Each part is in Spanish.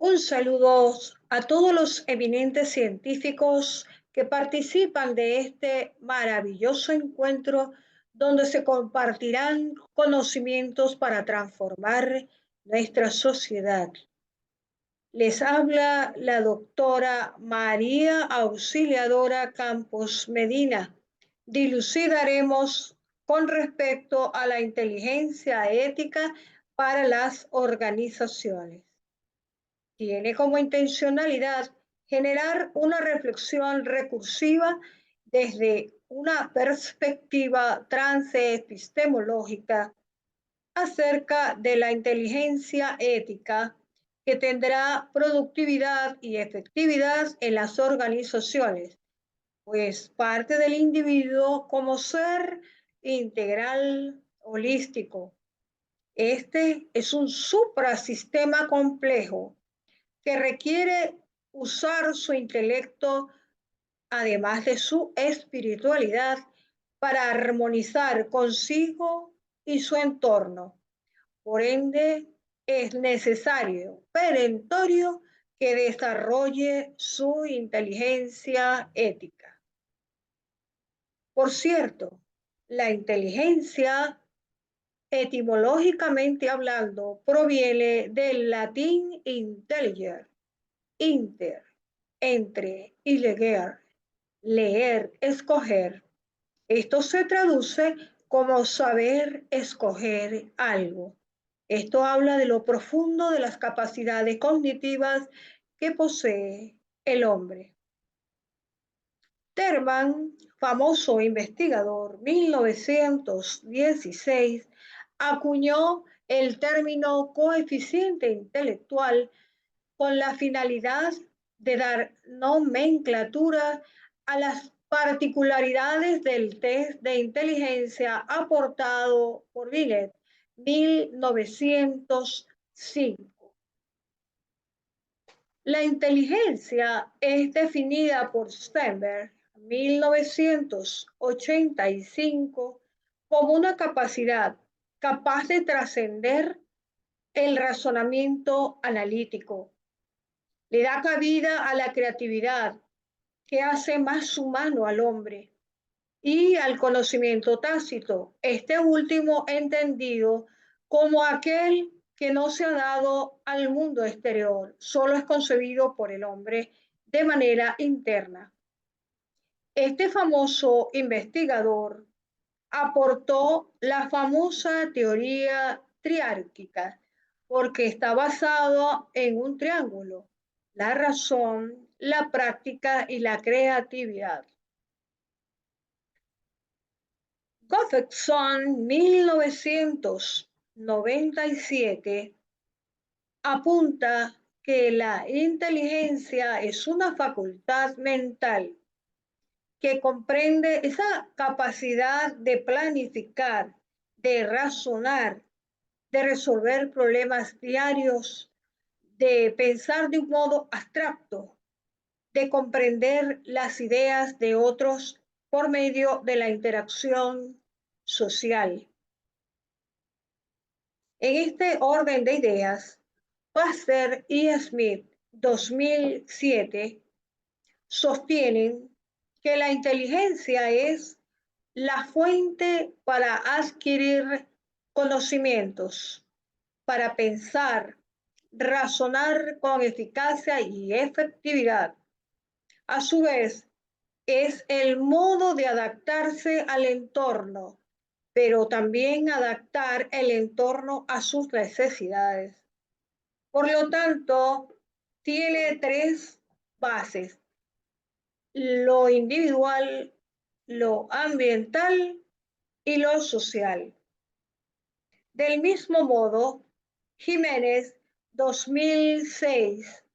Un saludo a todos los eminentes científicos que participan de este maravilloso encuentro donde se compartirán conocimientos para transformar nuestra sociedad. Les habla la doctora María Auxiliadora Campos Medina. Dilucidaremos con respecto a la inteligencia ética para las organizaciones. Tiene como intencionalidad generar una reflexión recursiva desde una perspectiva transepistemológica acerca de la inteligencia ética que tendrá productividad y efectividad en las organizaciones, pues parte del individuo como ser integral holístico. Este es un suprasistema complejo que requiere usar su intelecto, además de su espiritualidad, para armonizar consigo y su entorno. Por ende, es necesario, perentorio, que desarrolle su inteligencia ética. Por cierto, la inteligencia, etimológicamente hablando, proviene del latín intelliger, inter, entre y leer, leer, escoger. Esto se traduce como saber escoger algo. Esto habla de lo profundo de las capacidades cognitivas que posee el hombre. Terman, famoso investigador, 1916, acuñó el término coeficiente intelectual con la finalidad de dar nomenclatura a las particularidades del test de inteligencia aportado por Binet, 1905. La inteligencia es definida por Sternberg, 1985, como una capacidad capaz de trascender el razonamiento analítico. Le da cabida a la creatividad que hace más humano al hombre y al conocimiento tácito, este último entendido como aquel que no se ha dado al mundo exterior, solo es concebido por el hombre de manera interna. Este famoso investigador aportó la famosa teoría triárquica porque está basado en un triángulo: la razón, la práctica y la creatividad. Goffenson, 1997, apunta que la inteligencia es una facultad mental que comprende esa capacidad de planificar, de razonar, de resolver problemas diarios, de pensar de un modo abstracto, de comprender las ideas de otros por medio de la interacción social. En este orden de ideas, Pasteur y Smith, 2007, sostienen que la inteligencia es la fuente para adquirir conocimientos, para pensar, razonar con eficacia y efectividad. A su vez, es el modo de adaptarse al entorno, pero también adaptar el entorno a sus necesidades. Por lo tanto, tiene tres bases: lo individual, lo ambiental y lo social. Del mismo modo, Jiménez, 2006,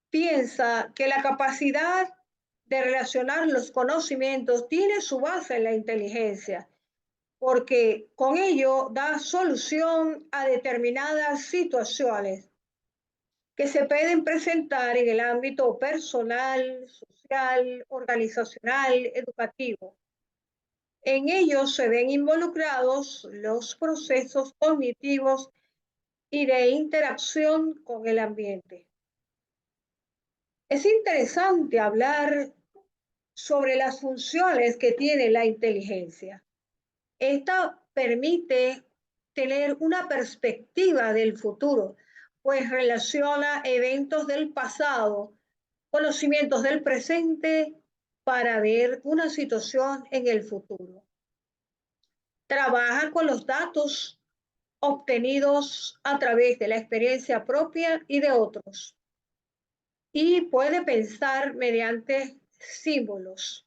piensa que la capacidad de relacionar los conocimientos tiene su base en la inteligencia, porque con ello da solución a determinadas situaciones que se pueden presentar en el ámbito personal, social, organizacional, educativo. En ello se ven involucrados los procesos cognitivos y de interacción con el ambiente. Es interesante hablar sobre las funciones que tiene la inteligencia. Esta permite tener una perspectiva del futuro, pues relaciona eventos del pasado, conocimientos del presente para ver una situación en el futuro. Trabaja con los datos obtenidos a través de la experiencia propia y de otros y puede pensar mediante símbolos.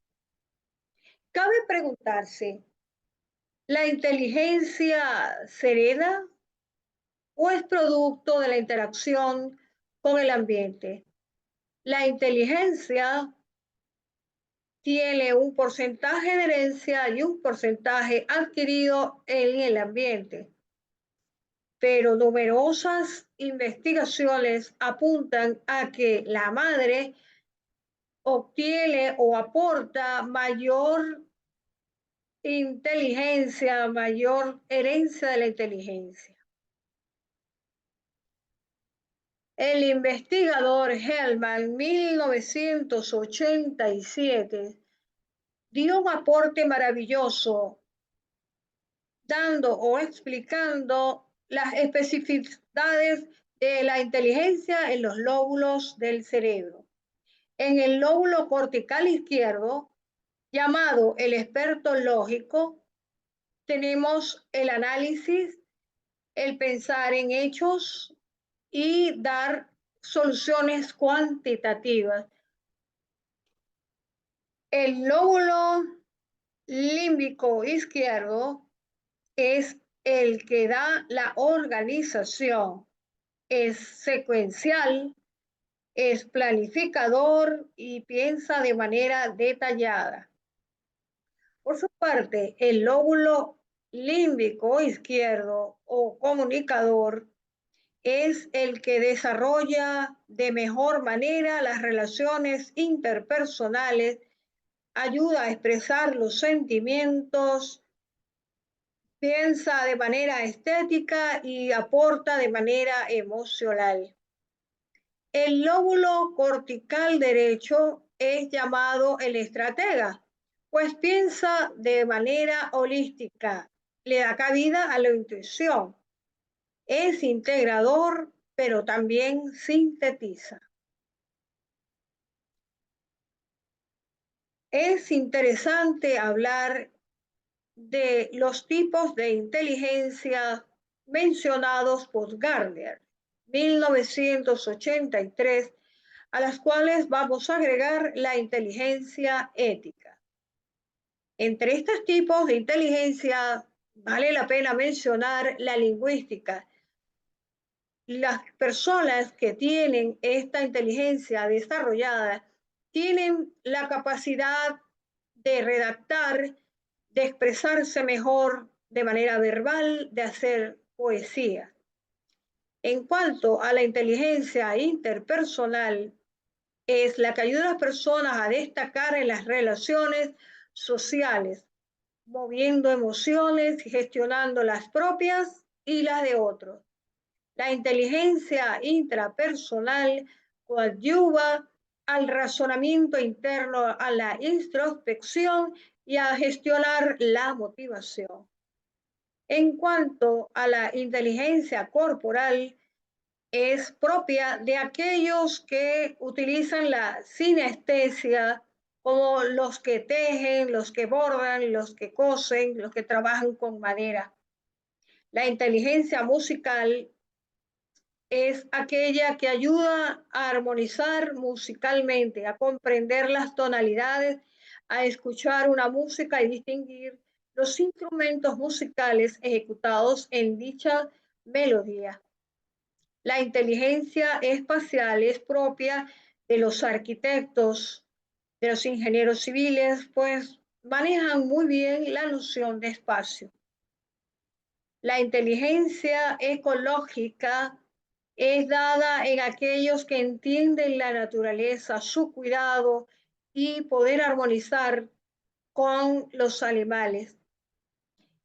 Cabe preguntarse, ¿la inteligencia se hereda o es producto de la interacción con el ambiente? La inteligencia tiene un porcentaje de herencia y un porcentaje adquirido en el ambiente, pero numerosas investigaciones apuntan a que la madre obtiene o aporta mayor inteligencia, mayor herencia de la inteligencia. El investigador Hellman, 1987, dio un aporte maravilloso, dando o explicando las especificidades de la inteligencia en los lóbulos del cerebro. En el lóbulo cortical izquierdo, llamado el experto lógico, tenemos el análisis, el pensar en hechos y dar soluciones cuantitativas. El lóbulo límbico izquierdo es el que da la organización, es secuencial, es planificador y piensa de manera detallada. Por su parte, el lóbulo límbico izquierdo o comunicador es el que desarrolla de mejor manera las relaciones interpersonales, ayuda a expresar los sentimientos, piensa de manera estética y aporta de manera emocional. El lóbulo cortical derecho es llamado el estratega, pues piensa de manera holística, le da cabida a la intuición, es integrador, pero también sintetiza. Es interesante hablar de los tipos de inteligencia mencionados por Gardner, 1983, a las cuales vamos a agregar la inteligencia ética. Entre estos tipos de inteligencia vale la pena mencionar la lingüística. Las personas que tienen esta inteligencia desarrollada tienen la capacidad de redactar, de expresarse mejor de manera verbal, de hacer poesía. En cuanto a la inteligencia interpersonal, es la que ayuda a las personas a destacar en las relaciones sociales, moviendo emociones y gestionando las propias y las de otros. La inteligencia intrapersonal coadyuva al razonamiento interno, a la introspección y a gestionar la motivación. En cuanto a la inteligencia corporal, es propia de aquellos que utilizan la sinestesia, como los que tejen, los que bordan, los que cosen, los que trabajan con madera. La inteligencia musical es aquella que ayuda a armonizar musicalmente, a comprender las tonalidades, a escuchar una música y distinguir los instrumentos musicales ejecutados en dicha melodía. La inteligencia espacial es propia de los arquitectos, de los ingenieros civiles, pues manejan muy bien la noción de espacio. La inteligencia ecológica es dada en aquellos que entienden la naturaleza, su cuidado y poder armonizar con los animales.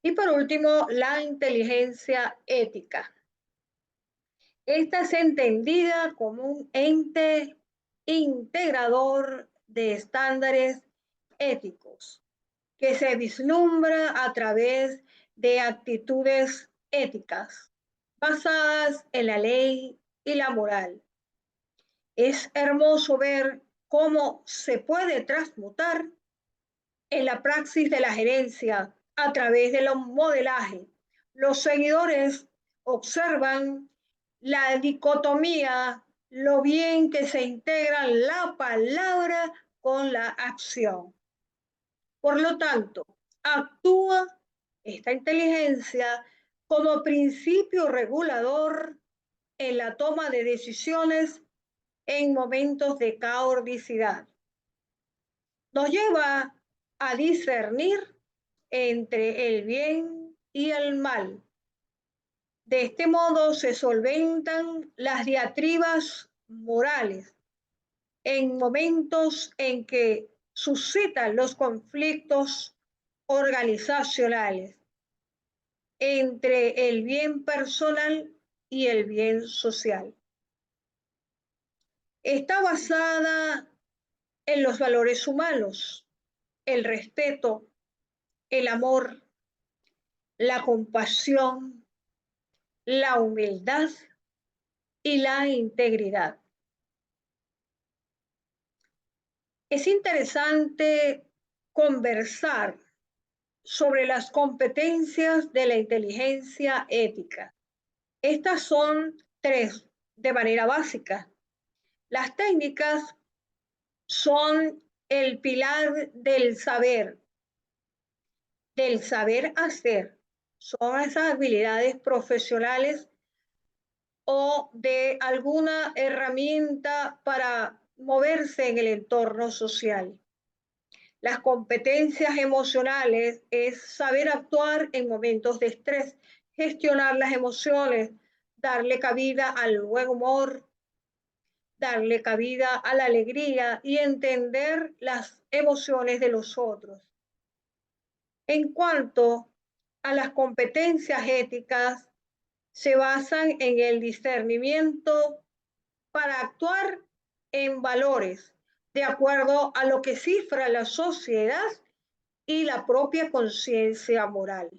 Y por último, la inteligencia ética. Esta es entendida como un ente integrador de estándares éticos que se vislumbra a través de actitudes éticas basadas en la ley y la moral. Es hermoso ver cómo se puede transmutar en la praxis de la gerencia a través de los modelajes. Los seguidores observan la dicotomía, lo bien que se integra la palabra con la acción. Por lo tanto, actúa esta inteligencia como principio regulador en la toma de decisiones en momentos de caordicidad. Nos lleva a discernir entre el bien y el mal. De este modo se solventan las diatribas morales en momentos en que suscitan los conflictos organizacionales entre el bien personal y el bien social. Está basada en los valores humanos, el respeto, el amor, la compasión, la humildad y la integridad. Es interesante conversar sobre las competencias de la inteligencia ética. Estas son tres de manera básica. Las técnicas son el pilar del saber hacer. Son esas habilidades profesionales o de alguna herramienta para moverse en el entorno social. Las competencias emocionales es saber actuar en momentos de estrés, gestionar las emociones, darle cabida al buen humor, darle cabida a la alegría y entender las emociones de los otros. En cuanto a las competencias éticas, se basan en el discernimiento para actuar en valores de acuerdo a lo que cifra la sociedad y la propia conciencia moral.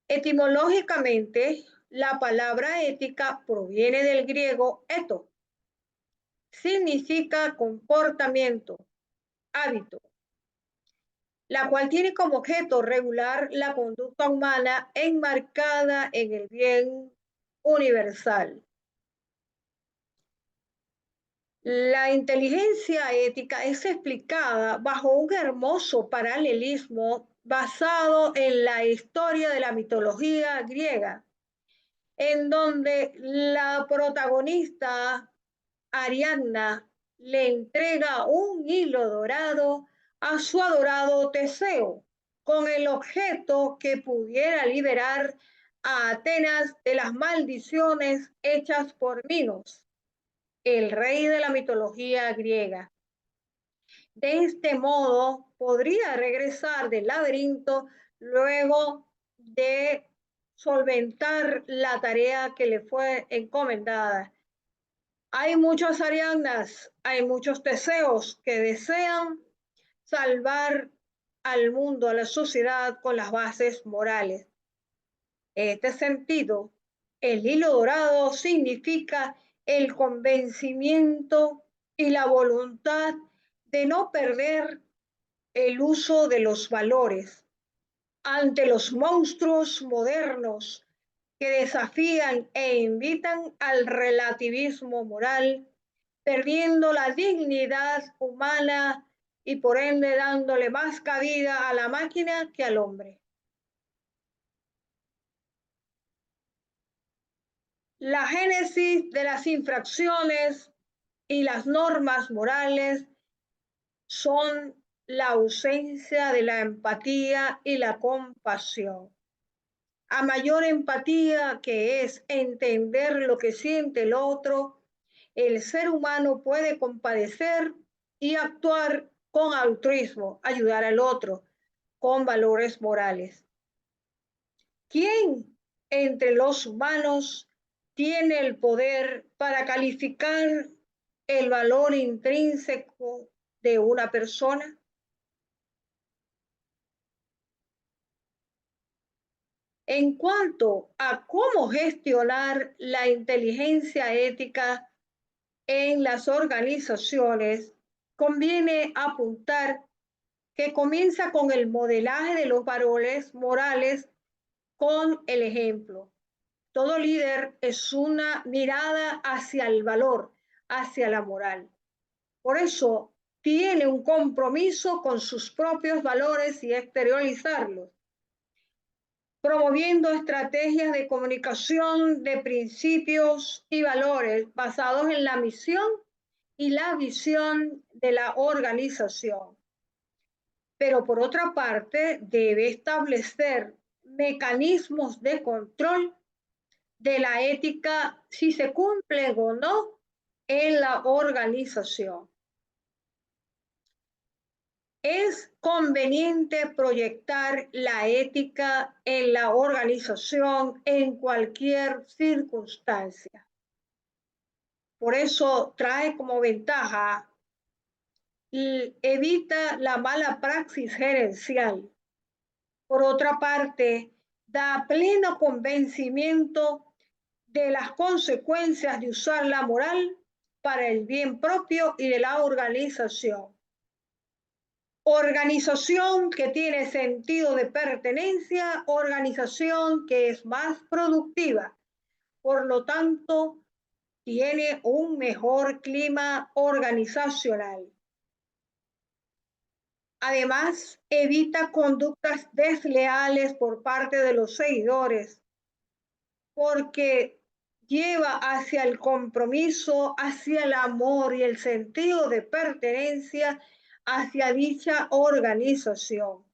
Etimológicamente, la palabra ética proviene del griego eto. Significa comportamiento, hábito, la cual tiene como objeto regular la conducta humana enmarcada en el bien universal. La inteligencia ética es explicada bajo un hermoso paralelismo basado en la historia de la mitología griega, en donde la protagonista Ariadna le entrega un hilo dorado a su adorado Teseo, con el objeto que pudiera liberar a Atenas de las maldiciones hechas por Minos, el rey de la mitología griega. De este modo, podría regresar del laberinto luego de solventar la tarea que le fue encomendada. Hay muchas Ariadnas, hay muchos Teseos que desean salvar al mundo, a la sociedad con las bases morales. En este sentido, el hilo dorado significa el convencimiento y la voluntad de no perder el uso de los valores ante los monstruos modernos que desafían e invitan al relativismo moral, perdiendo la dignidad humana y por ende dándole más cabida a la máquina que al hombre. La génesis de las infracciones y las normas morales son la ausencia de la empatía y la compasión. A mayor empatía, que es entender lo que siente el otro, el ser humano puede compadecer y actuar con altruismo, ayudar al otro, con valores morales. ¿Quién entre los humanos tiene el poder para calificar el valor intrínseco de una persona? En cuanto a cómo gestionar la inteligencia ética en las organizaciones, conviene apuntar que comienza con el modelaje de los valores morales con el ejemplo. Todo líder es una mirada hacia el valor, hacia la moral. Por eso tiene un compromiso con sus propios valores y exteriorizarlos, promoviendo estrategias de comunicación de principios y valores basados en la misión y la visión de la organización. Pero por otra parte, debe establecer mecanismos de control de la ética si se cumplen o no en la organización. Es conveniente proyectar la ética en la organización en cualquier circunstancia. Por eso trae como ventaja y evita la mala praxis gerencial. Por otra parte, da pleno convencimiento de las consecuencias de usar la moral para el bien propio y de la organización. Organización que tiene sentido de pertenencia, organización que es más productiva. Por lo tanto, tiene un mejor clima organizacional. Además, evita conductas desleales por parte de los seguidores, porque lleva hacia el compromiso, hacia el amor y el sentido de pertenencia hacia dicha organización.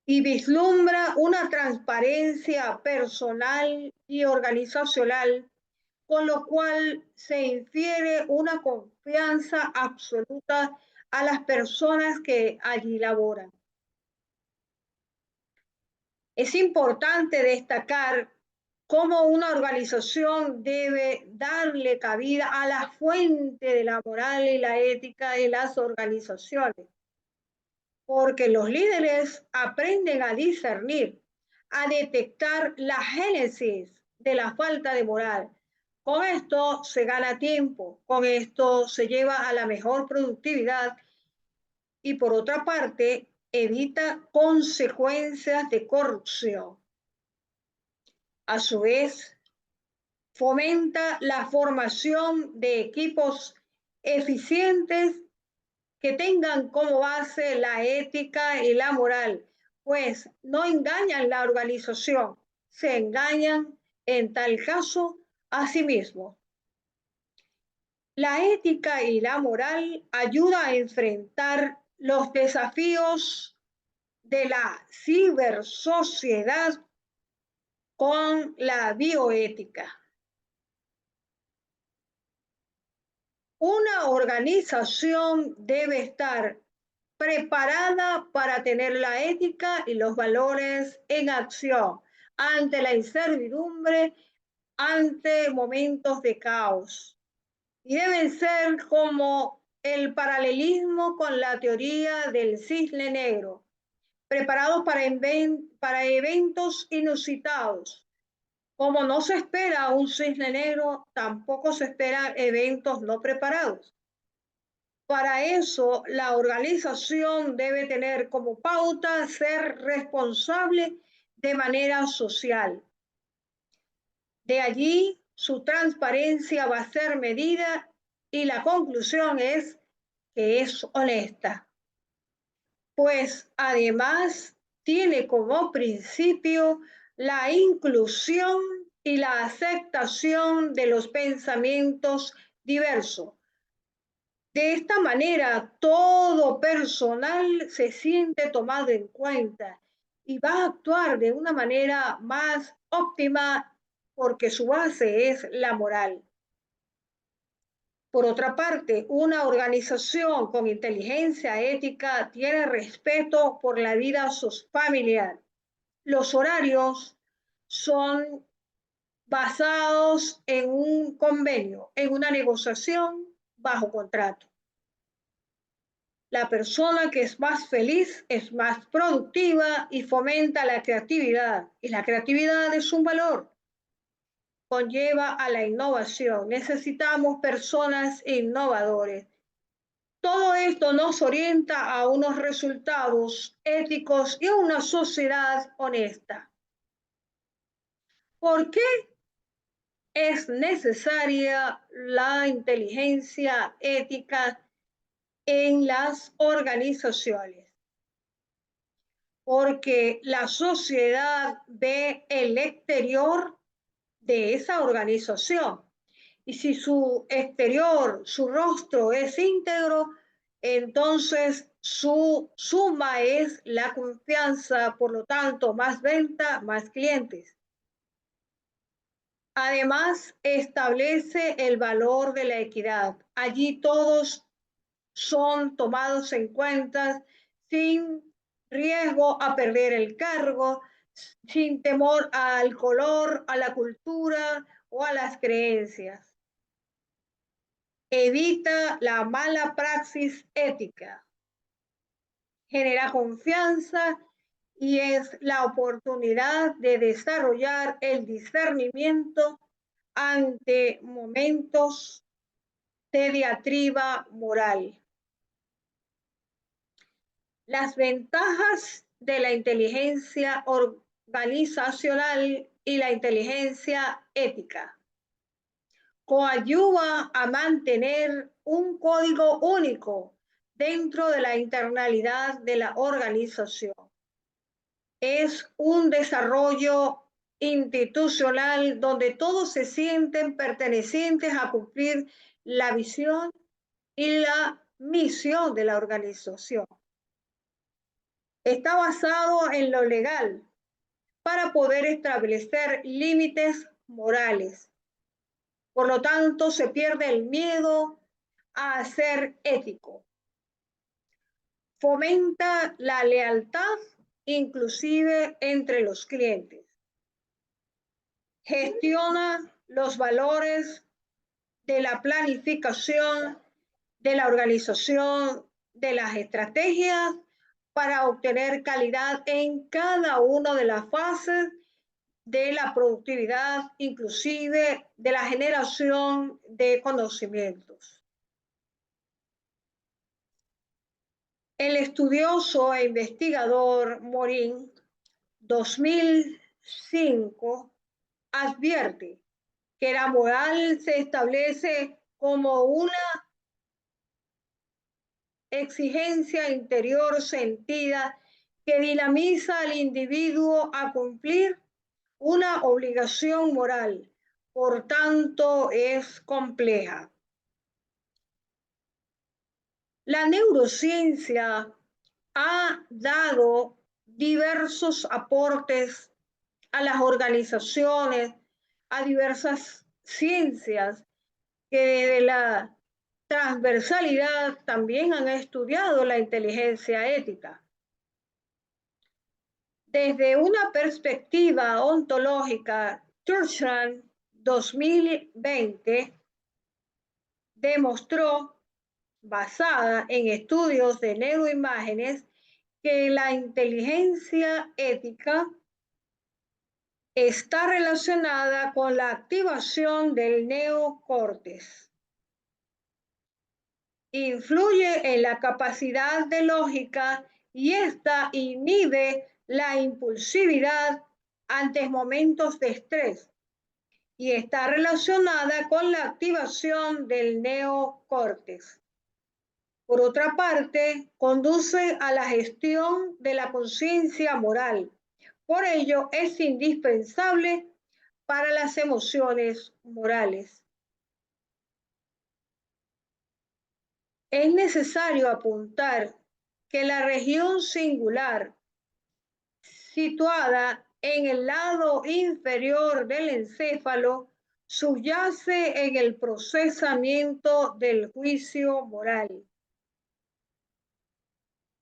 Y vislumbra una transparencia personal y organizacional, con lo cual se infiere una confianza absoluta a las personas que allí laboran. Es importante destacar cómo una organización debe darle cabida a la fuente de la moral y la ética de las organizaciones, porque los líderes aprenden a discernir, a detectar la génesis de la falta de moral. Con esto se gana tiempo, con esto se lleva a la mejor productividad y por otra parte evita consecuencias de corrupción. A su vez, fomenta la formación de equipos eficientes que tengan como base la ética y la moral, pues no engañan la organización, se engañan en tal caso a sí mismos. La ética y la moral ayuda a enfrentar los desafíos de la cibersociedad con la bioética. Una organización debe estar preparada para tener la ética y los valores en acción ante la incertidumbre, ante momentos de caos. Y deben ser como el paralelismo con la teoría del cisne negro, preparados para eventos inusitados. Como no se espera un cisne negro, tampoco se esperan eventos no preparados. Para eso, la organización debe tener como pauta ser responsable de manera social. De allí, su transparencia va a ser medida y la conclusión es que es honesta. Pues además tiene como principio la inclusión y la aceptación de los pensamientos diversos. De esta manera, todo personal se siente tomado en cuenta y va a actuar de una manera más óptima porque su base es la moral. Por otra parte, una organización con inteligencia ética tiene respeto por la vida familiar. Los horarios son basados en un convenio, en una negociación bajo contrato. La persona que es más feliz es más productiva y fomenta la creatividad. Y la creatividad es un valor, conlleva a la innovación. Necesitamos personas innovadoras. Todo esto nos orienta a unos resultados éticos y a una sociedad honesta. ¿Por qué es necesaria la inteligencia ética en las organizaciones? Porque la sociedad ve el exterior de esa organización. Y si su exterior, su rostro es íntegro, entonces su suma es la confianza, por lo tanto, más venta, más clientes. Además, establece el valor de la equidad. Allí todos son tomados en cuenta sin riesgo a perder el cargo, sin temor al color, a la cultura o a las creencias. Evita la mala praxis ética, genera confianza y es la oportunidad de desarrollar el discernimiento ante momentos de diatriba moral. Las ventajas de la inteligencia organizacional y la inteligencia ética. Coadyuva a mantener un código único dentro de la internalidad de la organización. Es un desarrollo institucional donde todos se sienten pertenecientes a cumplir la visión y la misión de la organización. Está basado en lo legal para poder establecer límites morales. Por lo tanto, se pierde el miedo a ser ético. Fomenta la lealtad, inclusive entre los clientes. Gestiona los valores de la planificación, de la organización, de las estrategias para obtener calidad en cada una de las fases de la productividad, inclusive de la generación de conocimientos. El estudioso e investigador Morin, 2005, advierte que la moral se establece como una exigencia interior sentida que dinamiza al individuo a cumplir una obligación moral, por tanto es compleja. La neurociencia ha dado diversos aportes a las organizaciones, a diversas ciencias que de la transversalidad también han estudiado la inteligencia ética. Desde una perspectiva ontológica, Churchland 2020 demostró, basada en estudios de neuroimágenes, que la inteligencia ética está relacionada con la activación del neocórtex. Influye en la capacidad de lógica y esta inhibe la impulsividad ante momentos de estrés y está relacionada con la activación del neocórtex. Por otra parte, conduce a la gestión de la conciencia moral. Por ello, es indispensable para las emociones morales. Es necesario apuntar que la región singular, situada en el lado inferior del encéfalo, subyace en el procesamiento del juicio moral.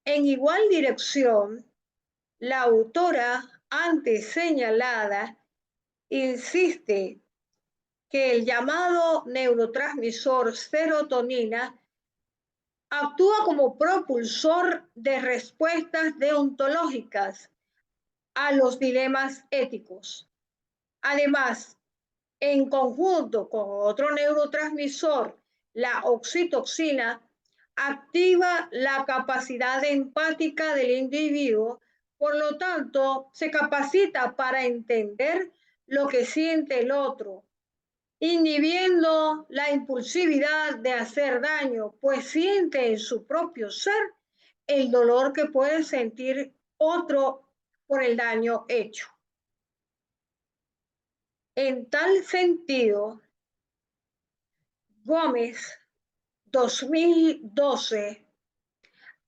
En igual dirección, la autora antes señalada insiste que el llamado neurotransmisor serotonina actúa como propulsor de respuestas deontológicas a los dilemas éticos. Además, en conjunto con otro neurotransmisor, la oxitocina, activa la capacidad empática del individuo, por lo tanto, se capacita para entender lo que siente el otro, inhibiendo la impulsividad de hacer daño, pues siente en su propio ser el dolor que puede sentir otro por el daño hecho. En tal sentido, Gómez, 2012,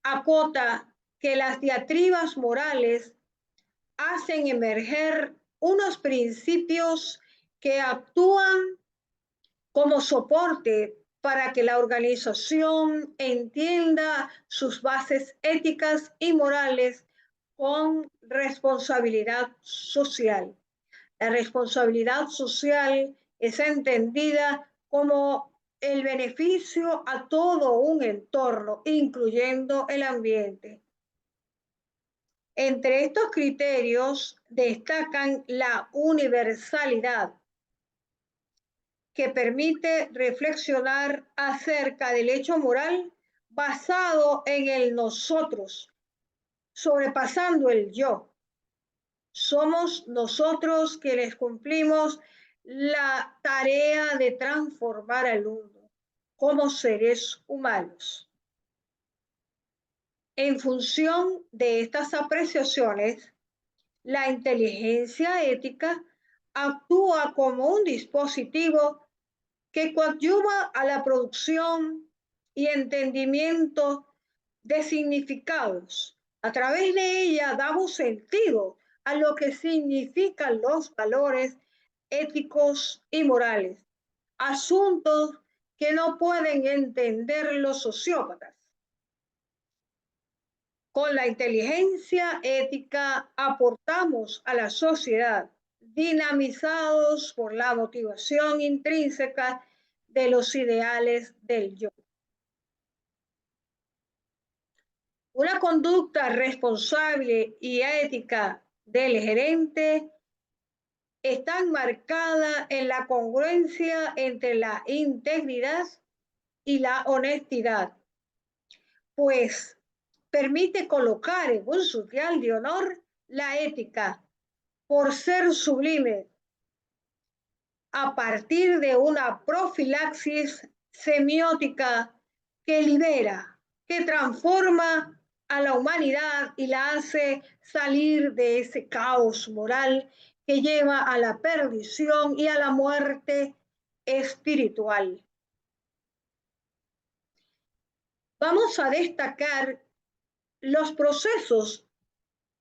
acota que las diatribas morales hacen emerger unos principios que actúan como soporte para que la organización entienda sus bases éticas y morales con responsabilidad social. La responsabilidad social es entendida como el beneficio a todo un entorno, incluyendo el ambiente. Entre estos criterios destacan la universalidad, que permite reflexionar acerca del hecho moral basado en el nosotros, sobrepasando el yo. Somos nosotros quienes cumplimos la tarea de transformar al mundo como seres humanos. En función de estas apreciaciones, la inteligencia ética actúa como un dispositivo que coadyuva a la producción y entendimiento de significados. A través de ella damos sentido a lo que significan los valores éticos y morales, asuntos que no pueden entender los sociópatas. Con la inteligencia ética aportamos a la sociedad, dinamizados por la motivación intrínseca de los ideales del yo. Una conducta responsable y ética del gerente está enmarcada en la congruencia entre la integridad y la honestidad, pues permite colocar en un sitial de honor la ética por ser sublime a partir de una profilaxis semiótica que libera, que transforma a la humanidad y la hace salir de ese caos moral que lleva a la perdición y a la muerte espiritual. Vamos a destacar los procesos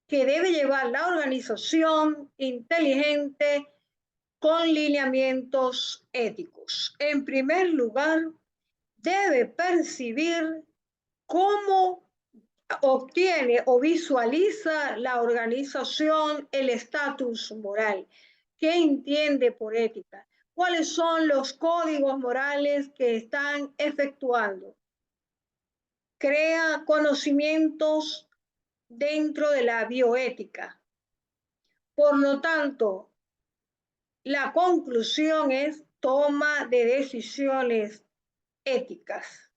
que debe llevar la organización inteligente con lineamientos éticos. En primer lugar, debe percibir cómo obtiene o visualiza la organización el estatus moral. ¿Qué entiende por ética? ¿Cuáles son los códigos morales que están efectuando? Crea conocimientos dentro de la bioética. Por lo tanto, la conclusión es toma de decisiones éticas.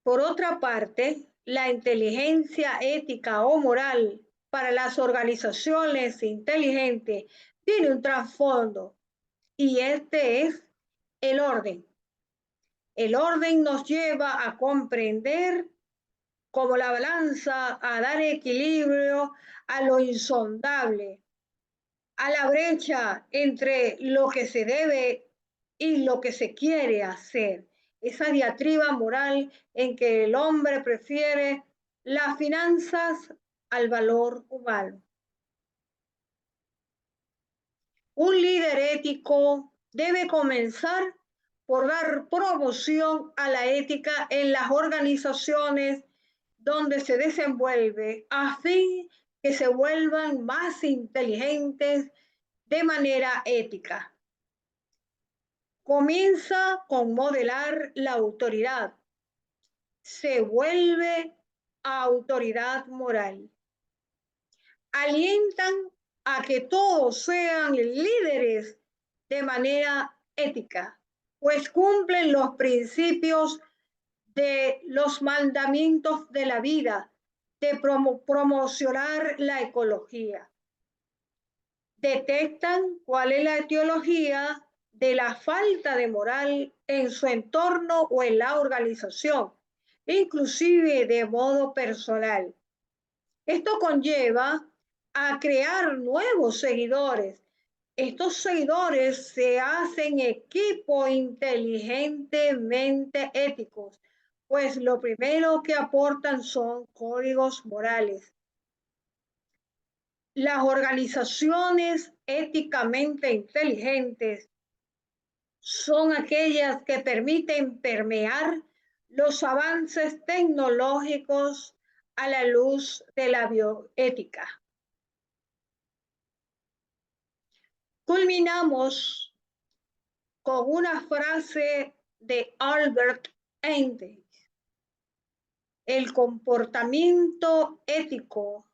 Por otra parte, la inteligencia ética o moral para las organizaciones inteligentes tiene un trasfondo y este es el orden. El orden nos lleva a comprender como la balanza, a dar equilibrio a lo insondable, a la brecha entre lo que se debe y lo que se quiere hacer. Esa diatriba moral en que el hombre prefiere las finanzas al valor humano. Un líder ético debe comenzar por dar promoción a la ética en las organizaciones donde se desenvuelve, a fin que se vuelvan más inteligentes de manera ética. Comienza con modelar la autoridad. Se vuelve autoridad moral. Alientan a que todos sean líderes de manera ética, pues cumplen los principios de los mandamientos de la vida, de promocionar la ecología. Detectan cuál es la etiología de la falta de moral en su entorno o en la organización, inclusive de modo personal. Esto conlleva a crear nuevos seguidores. Estos seguidores se hacen equipo inteligentemente éticos, pues lo primero que aportan son códigos morales. Las organizaciones éticamente inteligentes son aquellas que permiten permear los avances tecnológicos a la luz de la bioética. Culminamos con una frase de Albert Einstein. El comportamiento ético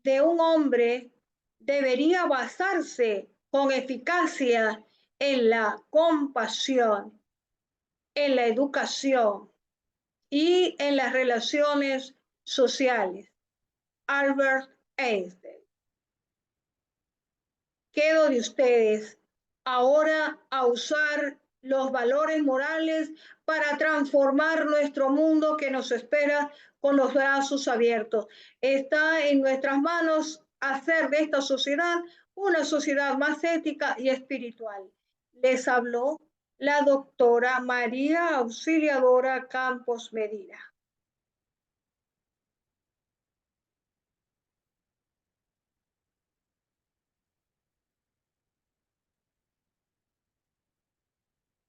de un hombre debería basarse con eficacia en la compasión, en la educación y en las relaciones sociales. Albert Einstein. Quedo de ustedes ahora a usar los valores morales para transformar nuestro mundo que nos espera con los brazos abiertos. Está en nuestras manos hacer de esta sociedad una sociedad más ética y espiritual. Les habló la doctora María Auxiliadora Campos Medina.